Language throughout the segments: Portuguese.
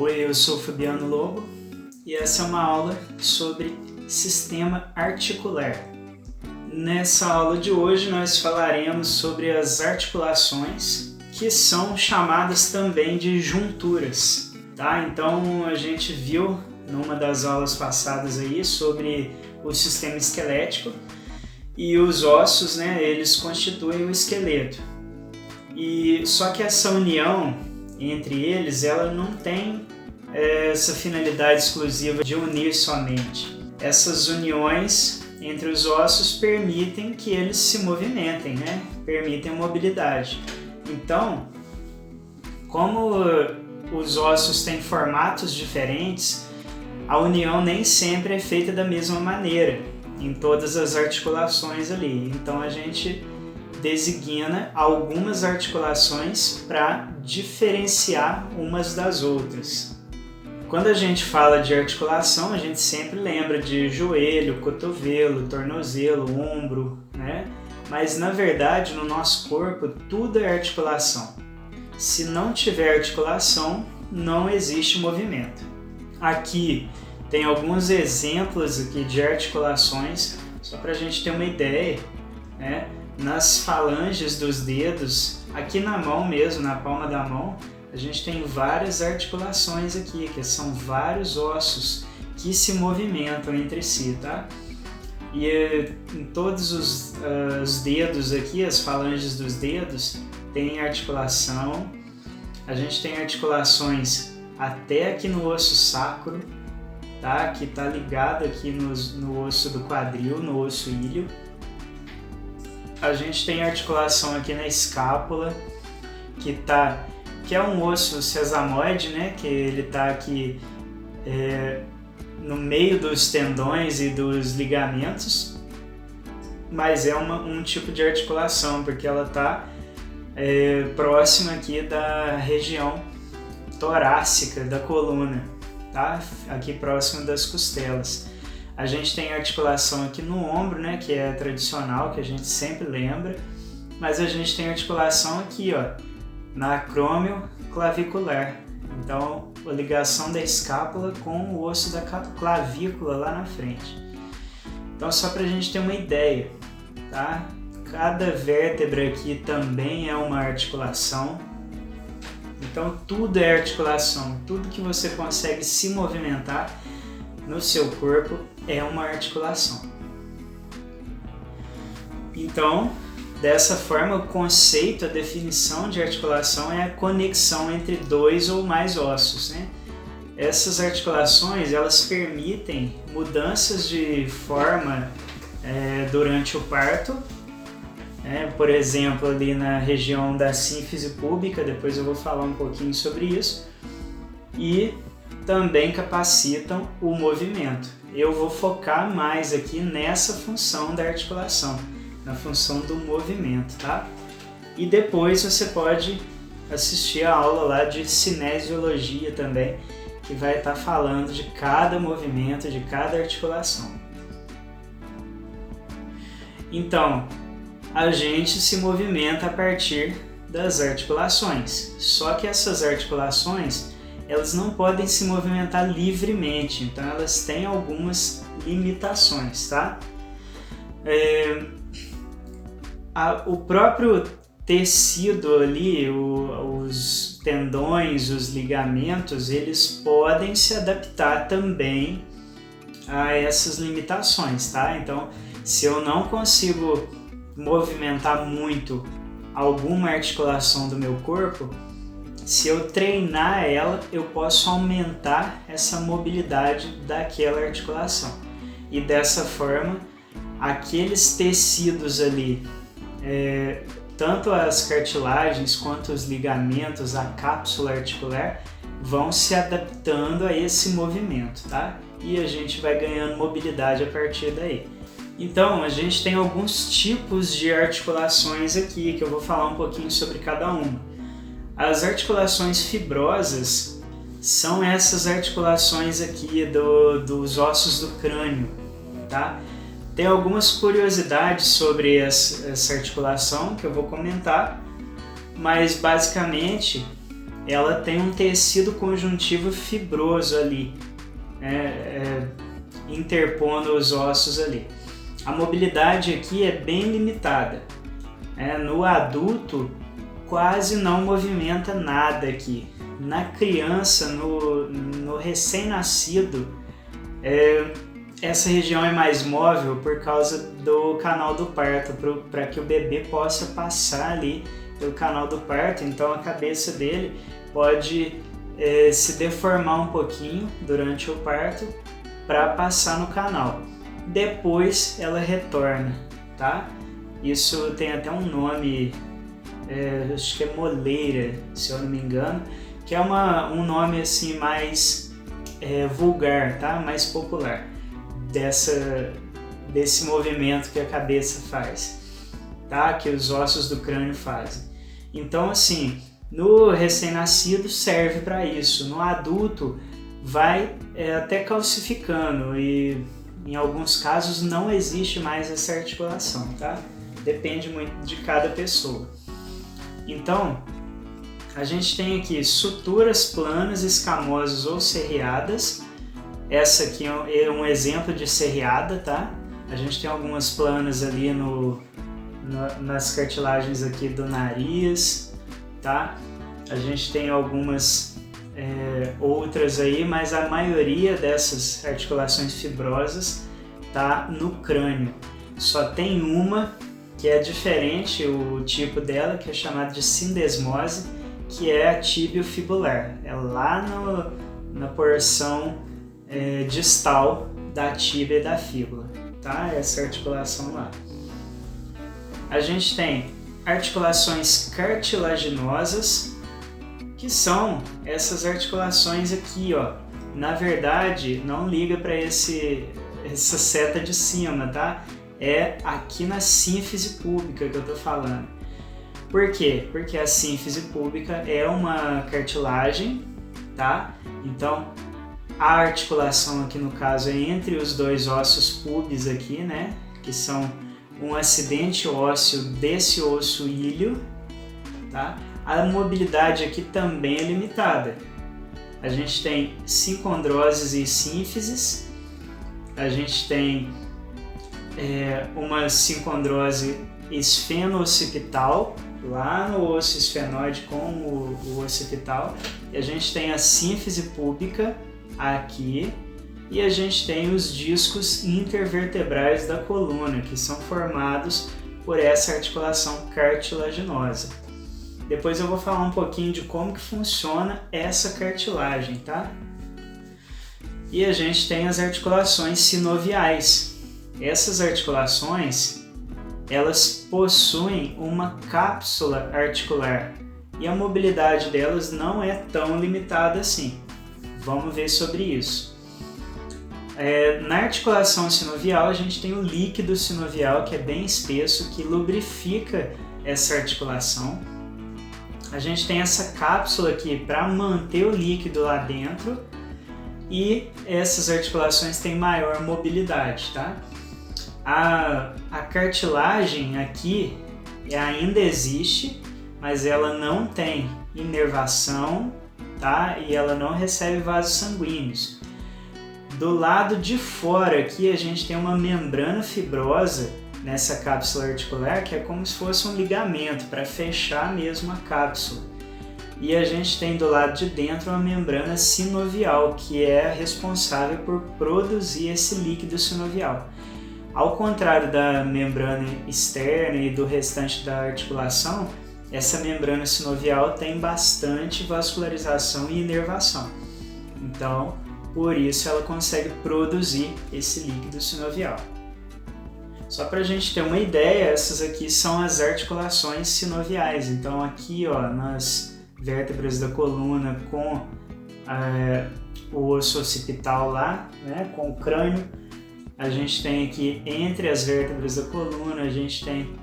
Oi, eu sou Fabiano Lobo e essa é uma aula sobre sistema articular. Nessa aula de hoje nós falaremos sobre as articulações, que são chamadas também de junturas, tá? Então a gente viu numa das aulas passadas aí sobre o sistema esquelético e os ossos, né, eles constituem o esqueleto. E só que essa união entre eles, ela não tem essa finalidade exclusiva de unir somente. Essas uniões entre os ossos permitem que eles se movimentem, né? Permitem mobilidade. Então, como os ossos têm formatos diferentes, a união nem sempre é feita da mesma maneira em todas as articulações ali. Então a gente designa algumas articulações para diferenciar umas das outras. Quando a gente fala de articulação, a gente sempre lembra de joelho, cotovelo, tornozelo, ombro, né? Mas na verdade, no nosso corpo, tudo é articulação. Se não tiver articulação, não existe movimento. Aqui tem alguns exemplos aqui de articulações, só para a gente ter uma ideia, né? Nas falanges dos dedos, aqui na mão mesmo, na palma da mão, a gente tem várias articulações aqui, que são vários ossos que se movimentam entre si, tá? E em todos os dedos aqui, as falanges dos dedos, tem articulação. A gente tem articulações até aqui no osso sacro, tá? Que está ligado aqui no osso do quadril, no osso íleo. A gente tem articulação aqui na escápula, que é um osso sesamoide, né? Que ele está aqui no meio dos tendões e dos ligamentos, mas é um tipo de articulação, porque ela está próxima aqui da região torácica da coluna, tá? Aqui próximo das costelas. A gente tem articulação aqui no ombro, né, que é tradicional, que a gente sempre lembra, mas a gente tem articulação aqui, ó, na acrômio clavicular. Então, a ligação da escápula com o osso da clavícula lá na frente. Então, só para a gente ter uma ideia, tá? Cada vértebra aqui também é uma articulação. Então, tudo é articulação. Tudo que você consegue se movimentar no seu corpo é uma articulação. Então, dessa forma, o conceito, a definição de articulação é a conexão entre dois ou mais ossos, né? Essas articulações, elas permitem mudanças de forma durante o parto, por exemplo, ali na região da sínfise púbica, depois eu vou falar um pouquinho sobre isso, e também capacitam o movimento. Eu vou focar mais aqui nessa função da articulação, na função do movimento, tá? E depois você pode assistir a aula lá de cinesiologia também, que vai estar falando de cada movimento, de cada articulação. Então, a gente se movimenta a partir das articulações, só que essas articulações elas não podem se movimentar livremente, então elas têm algumas limitações, tá? O próprio tecido ali, os tendões, os ligamentos, eles podem se adaptar também a essas limitações, tá? Então, se eu não consigo movimentar muito alguma articulação do meu corpo, se eu treinar ela, eu posso aumentar essa mobilidade daquela articulação. E dessa forma, aqueles tecidos ali, tanto as cartilagens quanto os ligamentos, a cápsula articular, vão se adaptando a esse movimento, tá? E a gente vai ganhando mobilidade a partir daí. Então, a gente tem alguns tipos de articulações aqui, que eu vou falar um pouquinho sobre cada uma. As articulações fibrosas são essas articulações aqui dos ossos do crânio, tá? Tem algumas curiosidades sobre essa articulação que eu vou comentar, mas basicamente ela tem um tecido conjuntivo fibroso ali, interpondo os ossos ali. A mobilidade aqui é bem limitada. No adulto, quase não movimenta nada aqui. Na criança, no recém-nascido, essa região é mais móvel por causa do canal do parto, para que o bebê possa passar ali pelo canal do parto. Então a cabeça dele pode se deformar um pouquinho durante o parto para passar no canal. Depois ela retorna, tá? Isso tem até um nome, acho que é moleira, se eu não me engano, que é um nome assim mais vulgar, tá? Mais popular desse movimento que a cabeça faz, tá? Que os ossos do crânio fazem. Então, assim, no recém-nascido serve para isso. No adulto vai até calcificando e em alguns casos não existe mais essa articulação, tá? Depende muito de cada pessoa. Então, a gente tem aqui suturas planas, escamosas ou serreadas. Essa aqui é um exemplo de serreada, tá? A gente tem algumas planas ali nas cartilagens aqui do nariz, tá? A gente tem algumas outras aí, mas a maioria dessas articulações fibrosas tá no crânio. Só tem uma que é diferente, o tipo dela, que é chamada de sindesmose, que é a tibio-fibular. É lá na porção distal da tíbia e da fíbula, tá? Essa articulação lá. A gente tem articulações cartilaginosas, que são essas articulações aqui, ó. Na verdade, não liga para essa seta de cima, tá? É aqui na sínfise púbica que eu tô falando. Por quê? Porque a sínfise púbica é uma cartilagem, tá? Então, a articulação aqui no caso é entre os dois ossos pubis aqui, né? Que são um acidente ósseo desse osso ilho, tá? A mobilidade aqui também é limitada. A gente tem sincondroses e sínfises. A gente tem uma sincondrose esfeno-occipital, lá no osso esfenoide com o occipital. E a gente tem a sínfise púbica aqui. E a gente tem os discos intervertebrais da coluna, que são formados por essa articulação cartilaginosa. Depois eu vou falar um pouquinho de como que funciona essa cartilagem, tá? E a gente tem as articulações sinoviais. Essas articulações, elas possuem uma cápsula articular e a mobilidade delas não é tão limitada assim. Vamos ver sobre isso. Na articulação sinovial, a gente tem o líquido sinovial, que é bem espesso, que lubrifica essa articulação. A gente tem essa cápsula aqui para manter o líquido lá dentro e essas articulações têm maior mobilidade, tá? A cartilagem aqui ainda existe, mas ela não tem inervação, tá? E ela não recebe vasos sanguíneos. Do lado de fora aqui a gente tem uma membrana fibrosa nessa cápsula articular, que é como se fosse um ligamento para fechar mesmo a cápsula. E a gente tem do lado de dentro uma membrana sinovial, que é responsável por produzir esse líquido sinovial. Ao contrário da membrana externa e do restante da articulação, essa membrana sinovial tem bastante vascularização e inervação. Então, por isso ela consegue produzir esse líquido sinovial. Só para a gente ter uma ideia, essas aqui são as articulações sinoviais. Então aqui, ó, nas vértebras da coluna com o osso occipital lá, né, com o crânio, a gente tem aqui entre as vértebras da coluna, a gente tem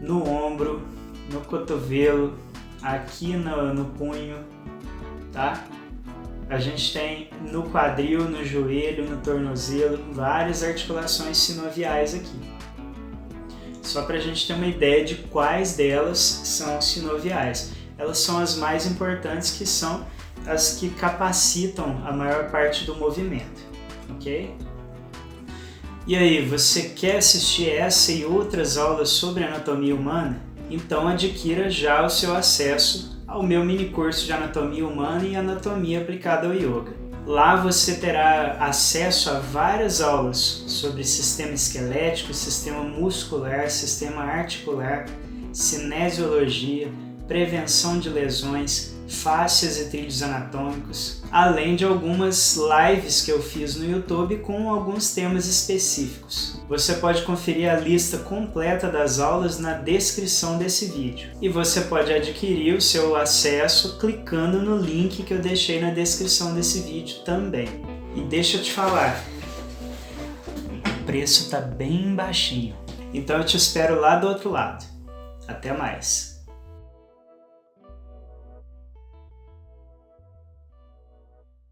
no ombro, no cotovelo, aqui no punho, tá? A gente tem no quadril, no joelho, no tornozelo, várias articulações sinoviais aqui. Só para a gente ter uma ideia de quais delas são sinoviais. elas são as mais importantes, que são as que capacitam a maior parte do movimento, ok? E aí, você quer assistir essa e outras aulas sobre anatomia humana? Então adquira já o seu acesso ao meu mini curso de anatomia humana e anatomia aplicada ao yoga. Lá você terá acesso a várias aulas sobre sistema esquelético, sistema muscular, sistema articular, cinesiologia, prevenção de lesões, fáscias e trídeos anatômicos, além de algumas lives que eu fiz no YouTube com alguns temas específicos. Você pode conferir a lista completa das aulas na descrição desse vídeo. E você pode adquirir o seu acesso clicando no link que eu deixei na descrição desse vídeo também. E deixa eu te falar, o preço tá bem baixinho. Então eu te espero lá do outro lado. Até mais!